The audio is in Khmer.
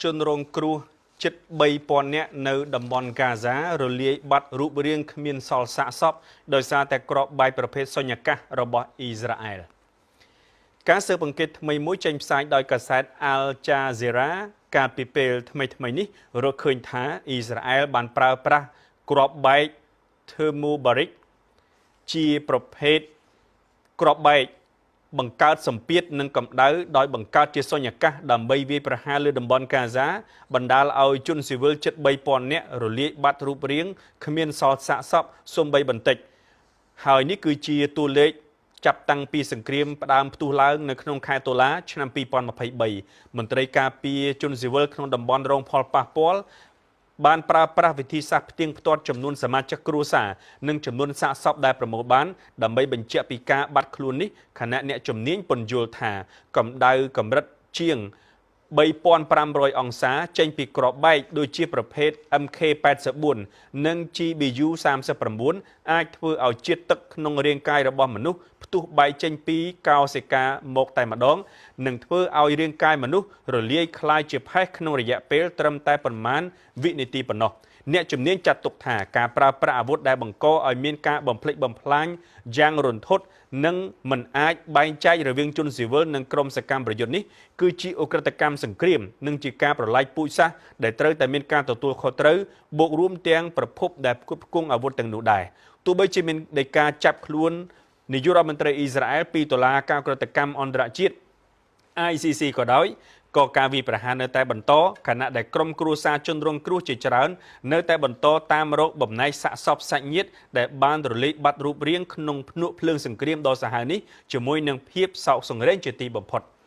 ជនរងគ្រោះជិត3000នាក់នៅតំបន់កាហ្សារលាយបាត់រូបរាងគ្មានសល់សាកសពដោយសារតែគ្រាប់បែកប្រភេទសុញ្ញកាសរបស់អ៊ីស្រាអែលការស៊ើបអង្កេតថ្មីមួយចេញផ្សាយដោយកាសែត Al Jazeera កាលពីពេលថ្មីនេះរកឃើញថាអ៊ីស្រាអែលបានប្រើប្រាស់គ្រាប់បែក Thermobaric ជាប្រភេទគ្រាប់បែកបង្កើតសម្ពាធនិងកម្ដៅដោយបង្កើតជាសុញ្ញកាសដើម្បីវាយប្រហារលើតំបន់កាហ្សាបណ្ដាលឲ្យជនស៊ីវិលជិត3000នាក់រលាយបាត់រូបរាងគ្មានសល់សាកសពសូម្បីបន្តិចហើយនេះគឺជាតួលេខចាប់តាំងពីសង្គ្រាមផ្ដើមផ្ទុះឡើងនៅក្នុងខែតុលាឆ្នាំ2023មន្ត្រីការពារជនស៊ីវិលក្នុងតំបន់រងផលប៉ះពាល់បានប្រើប្រាស់វិធីសាស្ត្រផ្ទៀងផ្ទាត់ចំនួនសមាជិកគ្រួសារនិងចំនួនសាកសពដែលប្រមូលបានដើម្បីបញ្ជាក់ពីការបាត់ខ្លួននេះខណៈអ្នកជំនាញពន្យល់ថាកម្ដៅកម្រិតជាង3500អង្សាចេញពីគ្រាប់បែកដូចជាប្រភេទ MK84 និង GBU 39អាចធ្វើឲ្យជាតិទឹកក្នុងរាងកាយរបស់មនុស្សផ្ទុះបែកចេញពីកោសិកាមកតែម្ដងនិងធ្វើឲ្យរាងកាយមនុស្សរលាយคล้ายជាផេះក្នុងរយៈពេលត្រឹមតែប្រមាណវិនាទីប៉ុណ្ណោះអ្នកជំនាញចាត់ទុកថាការប្រើប្រាស់អាវុធដែលបង្កឲ្យមានការបំផ្លិចបំផ្លាញយ៉ាងរន្ធត់និងមិនអាចបែងចែករវាងជនស៊ីវិលនិងក្រុមសកម្មប្រយុទ្ធនេះគឺជាឧក្រិដ្ឋកម្មសង្គ្រាមនិងជាការប្រឡាយពូជសាសន៍ដែលត្រូវតែមានការទទួលខុសត្រូវបូករួមទាំងប្រភពដែលផ្គត់ផ្គង់អាវុធទាំងនោះដែរទោះបីជាមានដីកាចាប់ខ្លួននាយករដ្ឋមន្ត្រីអ៊ីស្រាអែលពីតុលាការឧក្រិដ្ឋកម្មអន្តរជាតិ ICC ក៏ដោយក៏ការវាយប្រហារនៅតែបន្តខណៈដែលក្រុមគ្រួសារជនរងគ្រោះជាច្រើននៅតែបន្តតាមរកបំណែកសាកសពសាច់ញាតិដែលបានរលាយបាត់រូបរាងក្នុងភ្នក់ភ្លើងសង្គ្រាមដ៏សាហាវនេះជាមួយនឹងភាពសោកសង្រេងជាទីបំផុត។